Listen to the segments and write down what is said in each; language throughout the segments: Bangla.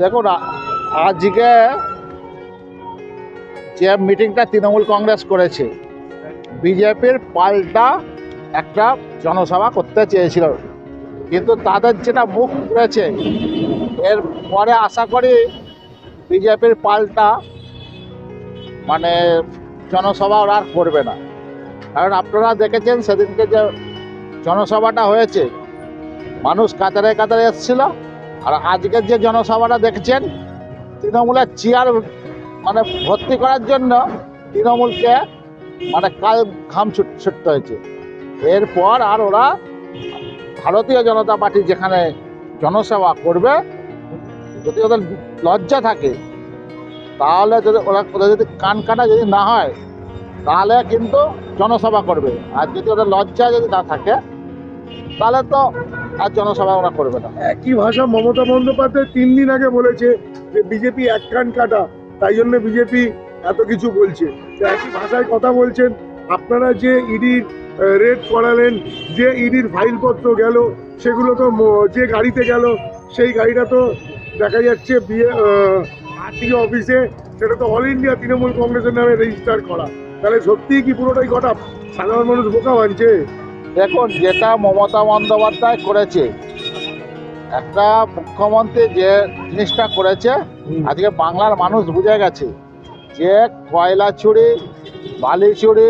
দেখুন আজকে যে মিটিংটা তৃণমূল কংগ্রেস করেছে, বিজেপির পাল্টা একটা জনসভা করতে চেয়েছিল, কিন্তু তাদের যেটা মুখ করেছে, এর পরে আশা করি বিজেপির পাল্টা মানে জনসভা ওরা আর করবে না। কারণ আপনারা দেখেছেন সেদিনকে যে জনসভাটা হয়েছে, মানুষ কাতারে কাতারে এসেছিল। আর আজকের যে জনসভাটা দেখছেন, তৃণমূলের চেয়ার মানে ভর্তি করার জন্য তৃণমূলকে মানে কাল ঘাম ছুটতে হয়েছে। এরপর আর ওরা ভারতীয় জনতা পার্টি যেখানে জনসভা করবে, যদি ওদের লজ্জা থাকে তাহলে যদি ওদের যদি কান কাটা যদি না হয় তাহলে কিন্তু জনসভা করবে। আর যদি ওদের লজ্জা যদি না থাকে তাহলে তো আর জনসভা ওরা করবে না। একই ভাষা মমতা বন্দ্যোপাধ্যায় 3 দিন আগে বলেছে যে বিজেপি এক কান কাটা, তাই জন্য বিজেপি এত কিছু বলছে। তো একই ভাষায় কথা বলছেন। আপনারা যে ইডির রেড করালেন, যে ইডির ফাইলপত্র গেল, সেগুলো তো যে গাড়িতে গেল সেই গাড়িটা তো দেখা যাচ্ছে আরটিও অফিসে, সেটা তো অল ইন্ডিয়া তৃণমূল কংগ্রেসের নামে রেজিস্টার করা। তাহলে সত্যিই কি পুরোটাই ঘটা? সাধারণ মানুষ বোকা বানছে। দেখুন, যেটা মমতা বন্দ্যোপাধ্যায় করেছে, একটা মুখ্যমন্ত্রী যে জিনিসটা করেছে, আজকে বাংলার মানুষ বুঝে গেছে যে কয়লা চুরি, বালি চুরি,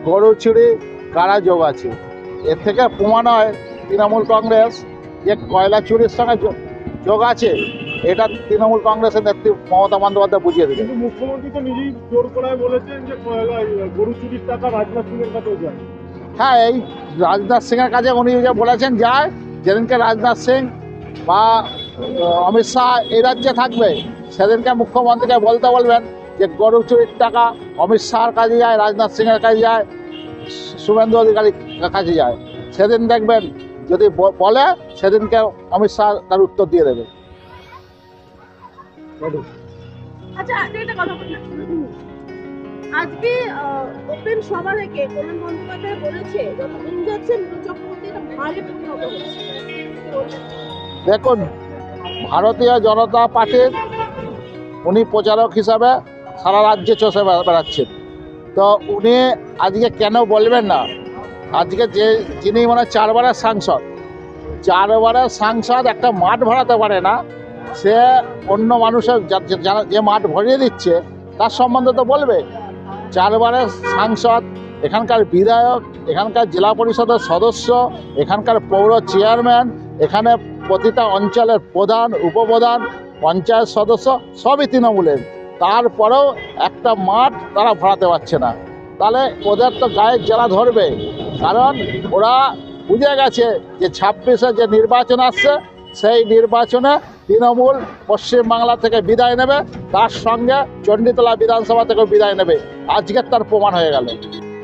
গরু চুরি কারা যোগ আছে। এর থেকে প্রমাণ হয় তৃণমূল কংগ্রেস যে কয়লা চুরির সঙ্গে যোগ আছে, এটা তৃণমূল কংগ্রেসের নেত্রী মমতা বন্দ্যোপাধ্যায় বুঝিয়ে দিয়েছে। কিন্তু মুখ্যমন্ত্রী তো নিজেই জোর করায় বলেছেন যে গরু চুরির টাকা রাজনাথ সিং এর কাছেও যায়। হ্যাঁ, এই রাজনাথ সিংয়ের কাছে উনি যে বলেছেন যায়, যেদিনকে রাজনাথ সিং বা অমিত শাহ এই রাজ্যে থাকবে সেদিনকে মুখ্যমন্ত্রীকে বলতে বলবেন যে গরু চুরির টাকা অমিত শাহর কাছে যায়, রাজনাথ সিংয়ের কাছে যায়, শুভেন্দু অধিকারীর কাছে যায়। সেদিন দেখবেন যদি বলে, সেদিনকে অমিত শাহ তার উত্তর দিয়ে দেবে। আচ্ছা, একটা কথা বলি। আজকে ওপেন সভা থেকে কল্যাণ বন্দ্যোপাধ্যায় বলেছে যতদিন যাচ্ছে নীরজ চক্রবর্তী এটা ভারী পরিণত হচ্ছে। দেখুন, ভারতীয় জনতা পার্টির উনি প্রচারক হিসাবে সারা রাজ্যে চষে বেড়াচ্ছেন। তো উনি আজকে কেন বলবেন না? আজকে যিনি মানে 4 বারের সাংসদ একটা মাঠ ভরাতে পারে না, সে অন্য মানুষের যে মাঠ ভরিয়ে দিচ্ছে তার সম্বন্ধে তো বলবে। 4 বারের সাংসদ, এখানকার বিধায়ক, এখানকার জেলা পরিষদের সদস্য, এখানকার পৌর চেয়ারম্যান, এখানে প্রতিটা অঞ্চলের প্রধান, উপপ্রধান, পঞ্চায়েত সদস্য সবই তৃণমূলের। তারপরেও একটা মাঠ তারা ভরাতে পারছে না। তাহলে ওদের তো গায়ের জ্বালা ধরবে, কারণ ওরা বুঝে গেছে যে 26-এ যে নির্বাচন আসছে, সেই নির্বাচনে তৃণমূল পশ্চিমবাংলা থেকে বিদায় নেবে, তার সঙ্গে চণ্ডীতলা বিধানসভা থেকেও বিদায় নেবে। আজকের তার প্রমাণ হয়ে গেল।